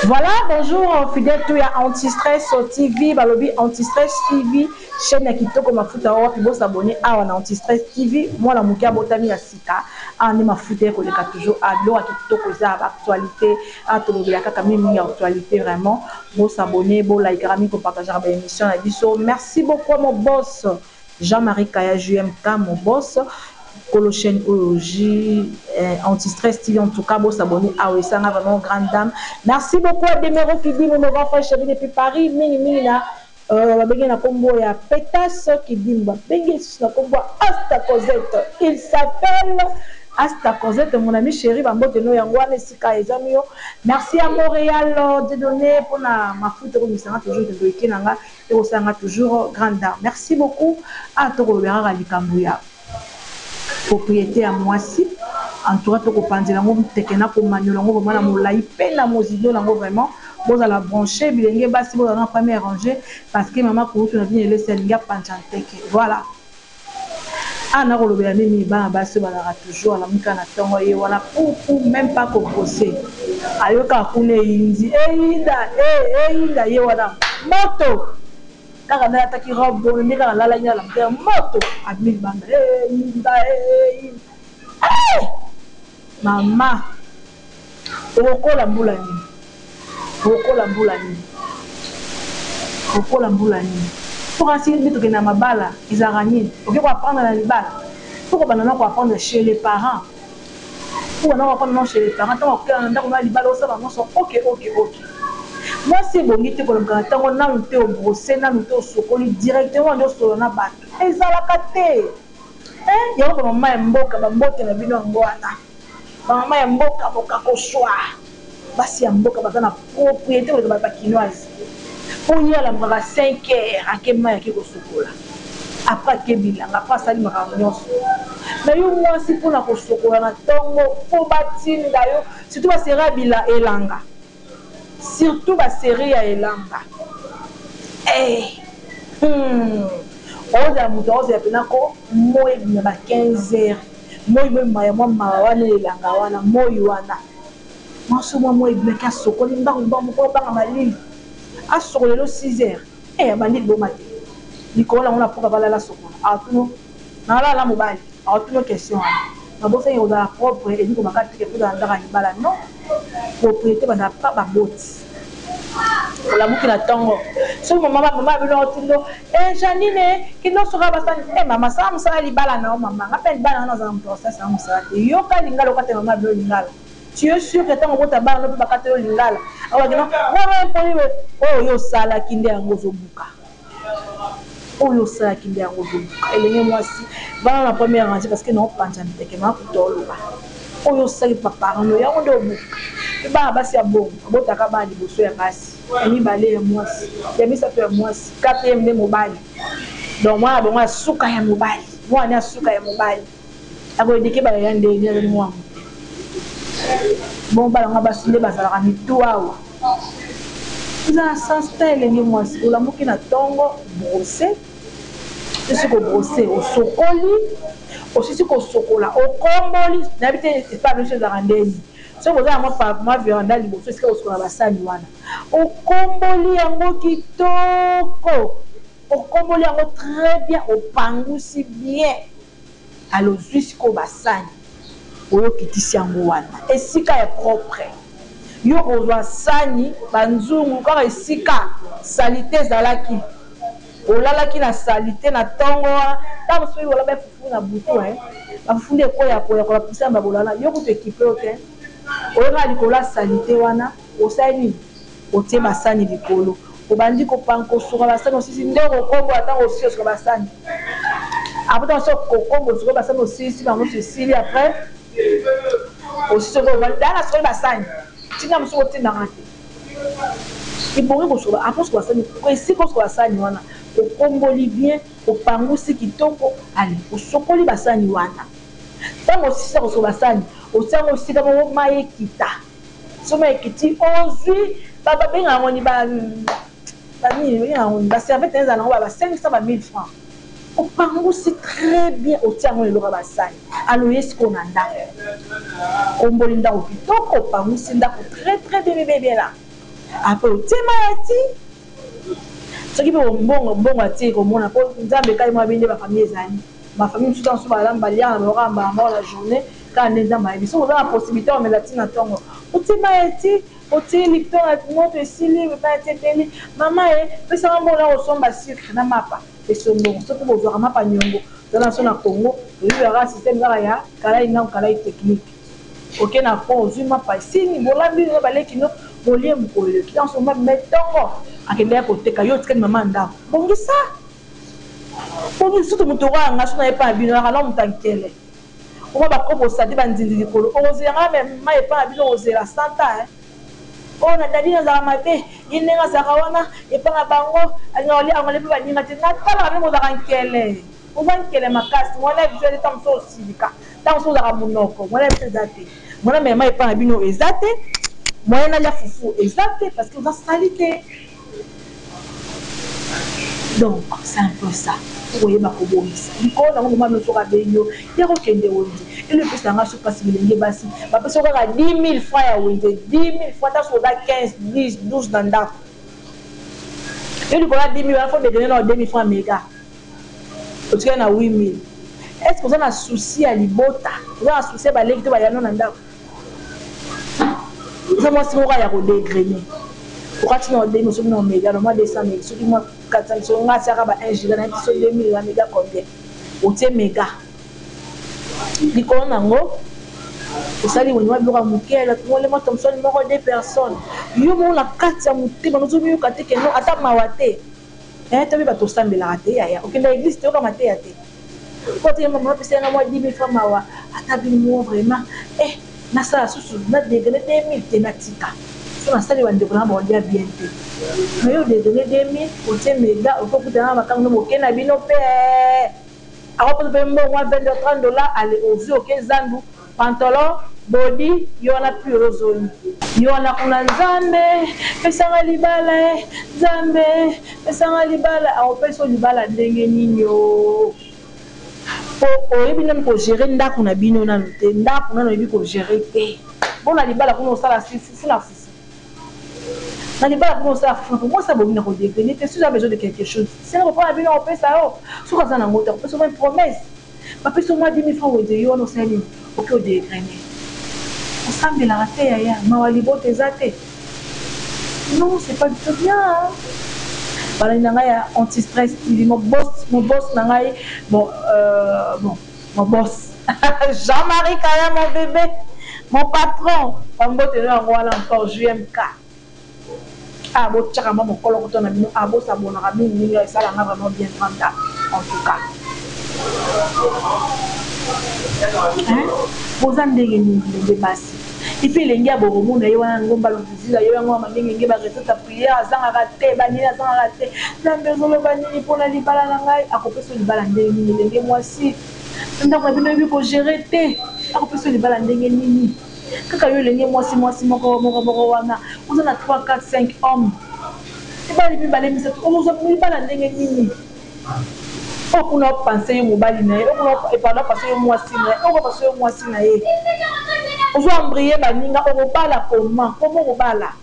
Voilà, bonjour fidèle tout ya Anti-Stress TV, balobi Anti-Stress TV, chaîne ya kitoko mafuta wa puis s'abonner à Anti-Stress TV. Moi la mukia botami ya sika, ane mafuta ko leka toujours à lo à kitoko za actualité, à to ya kaka mimi actualité vraiment. Bo s'abonner, bo like rami ko partager ba émission na biso. Merci beaucoup mon boss Jean-Marie Kaya JMK mon boss. Colo chaîne Anti-Stress TV, en tout cas, vous s'abonner à Ouessanga, vraiment grande dame. Merci beaucoup à Demero qui dit mon grand frère chéri depuis Paris, mini là, na combo ya Pétas qui dit na combo Asta Cosette. Il s'appelle Asta Cosette, mon ami chéri, bambote no yangwane sika ezamio. Merci à Montréal de donner pour ma foot comme ça toujours de Doikenanga et Ouessanga toujours grande dame. Merci beaucoup à Toro Berara Likambuya. Propriété à Moissy en tout cas to panzi lango tekena ko manyolango vraiment na molai pe na mozido lango vraiment boza la brancher bilenge basi boza na premier rangée parce que maman ko na bien laisser linga panchanteke voilà ana ko lobela mimi ba basi ba toujours la muka na tongo ye wala pour même pas ko bosser ayoka kune inzi inda ye wala moto kaka na ataki robe ni kaka lala nyala mte moto admil banda mama okola mbula nini pour ainsi bitu kena mabala izarani ok quoi apprendre na libala pour banana quoi apprendre chez les parents pour banana apprendre chez les parents tant que ndako na libala osaba non ok moi c'est bon ngite ko longana tango na luté au brosser na luté au sokoli directement ndo solo na bato ezalaka te yo ko mama mboka ba mbote na bino ngwana mama ya mboka boka ko shwa basi ya mboka bazana propriété ko ba kinoise pour y aller à 5 heures à kema ya kiko sokola après kebilanga après sali makamnyonso na yo moi si pour na ko sokola na tongo po batinda yo surtout ba sera bila elanga surtout ba série ya elanga oza muto oza pena ko moi na ba 15 heures moi maya mama wana elanga wana moi wana maso moi bleka sokoli ndako moko banga malili a sokolelo 6 heures malili bomate nikola on a pour balala sokola atuno na la mobile atuno question na bosa yo da propre et niko makati ke pour ndaka libala non propriété bana pas ba boti la muki na tongo so mama bino otindo Janine qui non sera basani mama ça musala libala na mama ngapela libala na za process na musala yo ka lingalo ka te mama bino lingala tu es sûr que tango bota bana no ba ka te lingala awa kino ngaba poni yo sala kinde yango zobuka yo sala kinde yango zobuka elenge mwasi bana na première rangée parce que non pancha nteke ma kutoloba yo sala papa no yango ndo buka ba basi ya bongo botaka ba liboso ya basi ami balé ya mwasi ya misato ya mwasi 4e de mobile donc moi bon suka ya mobile moi na suka ya mobile akodike ba ya ndenge ya mwa bon ba nga basi nde bazala ni tuawa za sans style ngi mwasi ola muki na tongo brosser siko brosser o sokoli o siko sokola o komboli na bité pas de chose à rendre so vous avez ma viande liboso est-ce que vous sokola basani wana okomboli yango kitoko okomboli yango très bien opangusi bien alors jusqu'au basani oyo kitisi yango wana esika ya propre yo ozwa sani banzungu kaka esika salité ezalaki olalaki na salité na tongo ta mosusu oyo olaba fufu na butu bafufu nde ekoya kola pisa babolala yo kutu ekipe yo te oyoka likolo ya salité wana osali nini otie basani likolo obandi kosoka basani osisi nde kokombo atango osili osoka basani apres oso kokombo osoka basani osisi bango sosili après osisi dana soki basani tinga mosuku otindanga te ibongi kosoka apres osoka basani esika osoka basani wana okomboli bien opangusi kitoko ale osokoli basani wana ntango osisa kosoka basani otiango osika moko mai ekita soma ekiti ozwi babenga yango ni baservete ezala nango ba 500 ba 1000 francs opangusi très bien otiango eloko basani alo esiko na ndako omboli ndako kitoko opangusi ndako très bien là après otima yati soki pe mbongo atie komona po nzambe kai mwa bende ba famille ezali ma famille tout en sous balamba lia na ramba mort la journée quand nzambe ayebi so la possibilité on mela tina tongo otima yati otie lipton à moto esili ba teteli mama pesa mbona osomba sucre na mapa esombo soki bozwaka mapa nyongo dans son Congo il y aura système ya kala ina kala technique OK na po ozwi mapa sini bolambi ne baleki no bolie mokolo ki dans son mapa metongo akende koteka yo tika mama ndako bongisa bongi surtout mutoka nga sona epa bino ala mutankele o ba ko bosadi banzindi likolo ozenga même ma epa bino ozela santa on a dadi na za mabe inenga za kawana epa na bango ali angole ba ninga te na tala ba mo za kankele o bankele makasi wala visuel tam so silika tam so za munoko wala pesate mona mais ma epa bino ezate moyena ya fufu exact parce que vous en salité. Donc c'est un peu ça. Vous voyez ma koboisa. Iko na ngoma no soka benyo. Yako kende wondi. Et le plus tanga soka sibilenge basi. Ba peso ka 10 000 francs ya wondi. 10 000 francs ta soda 15, 10, 12 dans ndako. Et le kola 10 000 il faut dégainer na 2 000 francs méga. Tu as na 8 000. Est-ce que vous avez un souci à libota? Vous avez un souci à balé qui va y aller dans ndako? Je moi si on va y redégrainer. Pourquoi tu n'as pas de non méga le mois de décembre sur le mois 400 sur on a ça va 1 giga na sur 2000 la méga combien au tie méga likolo nango osali woni wa biro mukela ngole mo Thomson moko 2 personnes yo mo na katya mutima nozo biyo kateke no ata mawate tabi ba to sambela ate ya okenda église to kama te ate ko te mama pesa na mo 10 000 francs mawa ata bi mo vraiment na ça susu na dégler 2000 thématique so na sali wande kuna ba dia bien te mais yo dégler 2000 au tie méga au faut kutana makango no kena bino pe ako pe mbo wa 20 $30 aller au vu OK zandu pantalon body yo na pure zone yo na kuna nzambe pesanga libala nzambe pesanga libala ako peso libala ndenge ninyo oyebi nani ko gérer ndako na bino nanu te ndako nanu oyebi ko gérer te bona libala kuna osala fufu na fufu na libala kuna osala fufu moi ça bobina ko dégrainer te si tu as besoin de quelque chose c'est là pour la bino on peut ça so ka sana ngota ko peso une promesse pas peso moi 10 000 francs de yo no sali OK au dégrainer on semble la rater ya mawali bote zate non c'est pas du tout bien hein? Voilà, il y a anti-stress, il dit mon boss, bon, mon boss, Jean-Marie Kaya, mon bébé, mon patron, on va te dire encore JMK. Ah, bon, tu as mon colloque, tu as mis un beau sabon, ça l'a vraiment bien rendu, en tout cas. Vous en avez des bases. Et puis les gars bon monde yo wana ngomba luzila yo yango mandenge ba recette prière azanga raté bani azanga raté na bezolo bani pona libala na ngai akopeso libala ndenge nini ndenge mwasi ndako bino bi ko gérer te akopeso libala ndenge nini kaka yo lenge mwasi moko wana uza na 3 4 5 hommes et ba libi balé misato uza libala ndenge nini okuna penser yo mobali na ye okuna epanda penser yo mwasi na ye okuna penser yo mwasi na ye ozo embrier baninga okobala comment okobala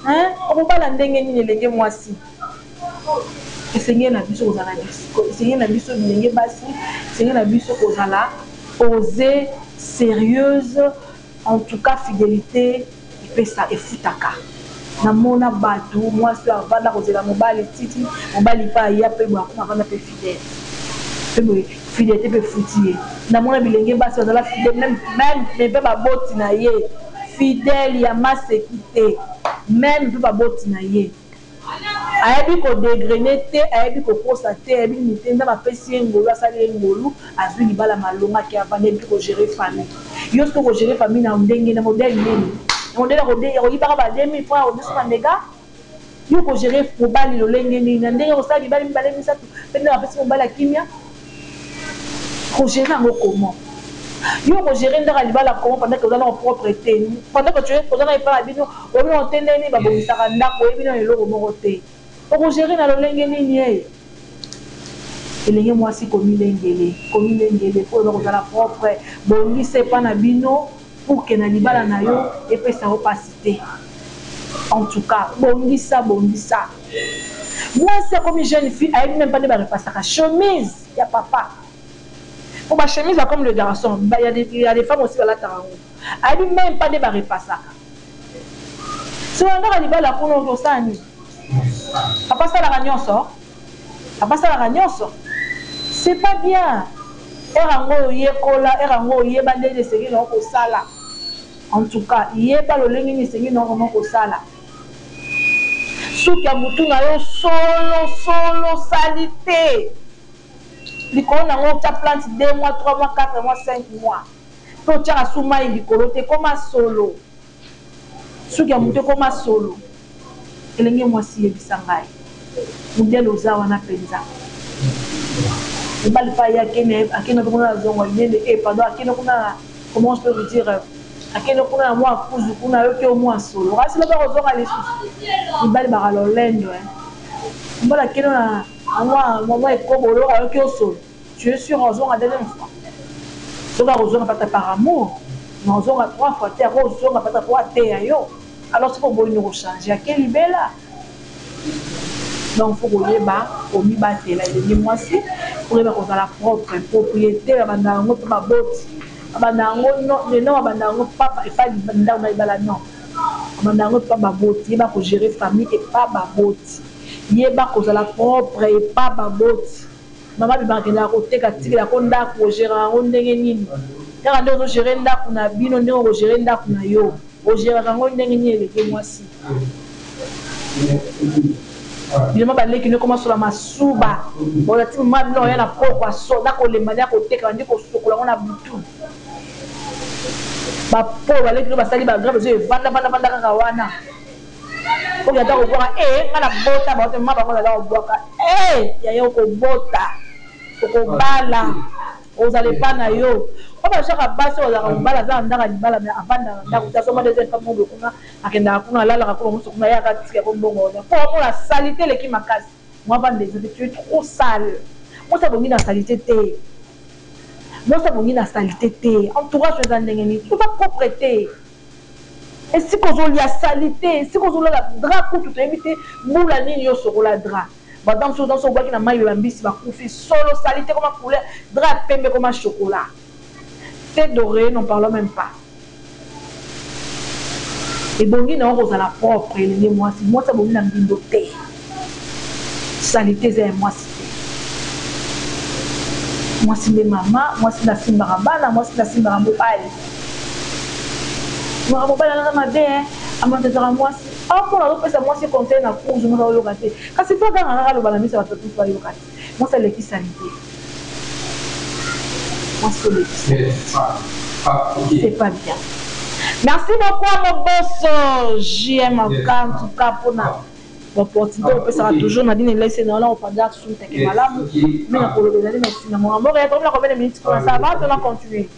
hein okobala ndenge nini lenge mwasi esengé na biso kozala esengé na biso ndenge basi esengé na biso kozala oser sérieuse en tout cas fidélité epesa efutaka na mona batu mwasi avanda kozela mobali titi mobali pa ya pe bwa avanda pe fidèle fidélité peut foutir na mona bilenge basi bazala fidèle même pe ba boti na ye fidèle ya masekité même pe ba boti na ye ayebi ko dégrainer te ayebi ko posa te ayebi mitenda ba pesi ngolo asali ngolo azwi libala malonga ki avande bi ko gérer famille yo ce ko gérer famille na ndenge na modèle nini modèle ko de ko yibaka ba 2000 francs au dessus ndega yo ko gérer mobali lolenge nini na ndenge ko sala libala mbale misatu pe na pesi mobali kimia ko gérer ngo comment yo ko gérer ndaka libala comment pendant que vous avez votre propre thé pendant que tu es posé na pas bino o bino tendeni ba bomisaka ndako e bino eloko moko te ko gérer na lolenge nini elenge mwasi komilengele po ba kozala propre bongise pa na bino pour que na libala na yo epesa opacité En tout cas, bondissa. Moi, c'est comme une jeune fille, elle n'a même pas de repasser la chemise. Il y a papa. Pour ma chemise, comme le garçon, il y a des femmes aussi à la tarangou. Elle n'a même pas de repasser. Si on a arrivé à la cour, on ça. Papa, ça la ragnon sort. Papa, ça la ragnon sort. C'est pas bien. Erango yekola, erango yebande de segi non ko sala. En tout cas, yeba lo lengi ni segi non ko sala. Souki amutu na yo solo salité. Likolo na ngo ta plante 2 mois, 3 mois, 4 mois, 5 mois. To tira suma likolo te koma solo. Souki amutu koma solo. Elenge mwasi yebisangai. Mudelo za wana penza. Il va le faire à qui ne connaît pas comment je peux vous dire à qui ne connaît moi qu'on a eu au moins solo c'est pas aux aller il va le barrer l'endo il va la qui a moi et comme on a eu au solo tu es sûr aux gens à deuxième fois tu vas aux gens pas par amour mais aux gens à 3 fois tu as aux gens pas pour terre alors c'est pour nous rechanger à quel bella. Donc, il faut que les bas, au mi-battre, là, il y a moi aussi, pour la propre propriété, la bandango, ma botte. La bandango, non, la bandango, papa, et pas du bandango, non. La bandango, pas ma botte. Il y a gérer famille et pas ma botte. Il y a la propre et pas ma botte. Maman, il y a un côté qui a pour gérer un rond de nini. Il y a un gérer un dako na bino, il y a un gérer un dako na yo. Au gérer un rond de nini, il y a moi aussi. Il m'a parlé qu'il ne commence sur la masuba. On a dit que ma non, il y a pourquoi ça. D'accord, les manières côté quand on dit qu'on se coule, on a boutou. Bah pour aller que nous basali bah grave, je vanda kawana. Pour y avoir au bois, on a bota, bah on m'a pas là au bois. Il y a au bota, au bala, aux allez pas na yo. On va chaque base aux allez bala, ça on a bala mais avant d'aller dans sommes des femmes de kuna, akenda kuna là la kuna muso kuna ya katika kombongo. Pour la salité les qui m'acasse. Moi ban des tu es trop sale. Moi ça bongi na salité té. Moi ça bongi na salité té. Entourage aux andengeni, tout va propreté. Et si qu'on a la salité, si qu'on a la drap pour tout éviter, moula ni yo sur la drap. Madame dans son bois qui n'a maillot ambis va couper solo salité comme un poulet, drap pembe comme un chocolat. Tête dorée, n'en parlons même pas. Et bongi n'a pas la propre, et moi ça bongi n'a bindoté. Salité c'est moi moi c'est mes mamans, moi c'est la simbarabana, moi c'est la simbarabana. Moi je vais ma mère, à mon désir moi ah pour la repère moi c'est compter na cour je me vais le gâter. Quand c'est toi dans le balami ça va tout faire le gâter. Moi c'est l'équipe sanité. Moi c'est l'équipe. C'est pas bien. Merci beaucoup à mon boss JM en tout cas pour na opportunité on peut ça toujours na dîner laisser dans là on pas dire sur tes malades mais na pour le donner merci na mon amour et comme la combien de minutes ça va on va continuer.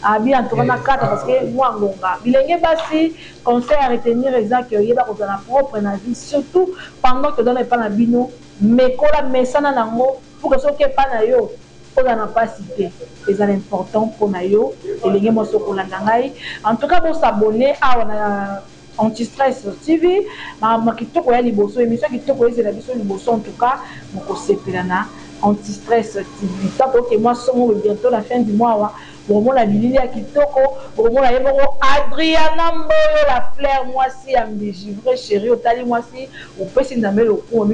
Ah bien, on a 4 parce que moi, il est basi, conseil à retenir exact que il y a la propre vie, surtout pendant que dans les panabino, mais quand la messana nango pour que ce qui est pas nayo, on n'a pas cité. C'est important pour nayo et les gens sont pour la nangai. En tout cas, pour s'abonner à Anti-Stress TV, ma qui te connaît les bossos émission qui te connaît c'est la mission les bossos en tout cas, mon conseil pelana Anti-Stress TV. Tant que moi sommes bientôt la fin du mois. Bon, la Lili à Kitoko, bon, la Adriana Mboyo, la fleur, moi si, à me dégivrer, chérie, au tali, moi si, au peut s'y nommer le coup,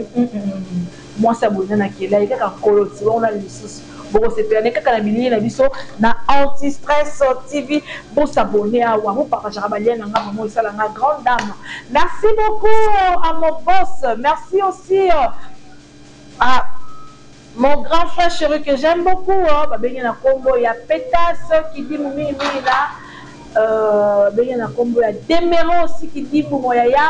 moi ça vous donne à qui là, il y a un colot, on a le sous. Bon, c'est permis que la Lili, la vision, na Anti-Stress TV, pour s'abonner à Wamou, partager à Balien, la grande dame. Merci beaucoup à mon boss, merci aussi à mon grand frère chéri que j'aime beaucoup, il y a un combo, il y a Pétas qui dit Moumi là, il y a un combo, il y a Deméro aussi qui dit Moumoyaya.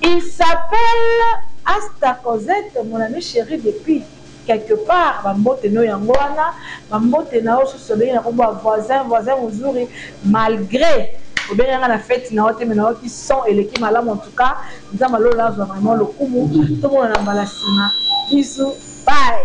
Il s'appelle Asta Cosette, mon ami chéri, depuis quelque part. Mambote no Yangoana, Mambote na aussi ce bien, voisin Ouzuri, malgré. Ou bien il y a la fête, qui sont et l'équipe malade en tout cas, nous avons là vraiment le coup, tout le monde a un balasima. Bisous, bye.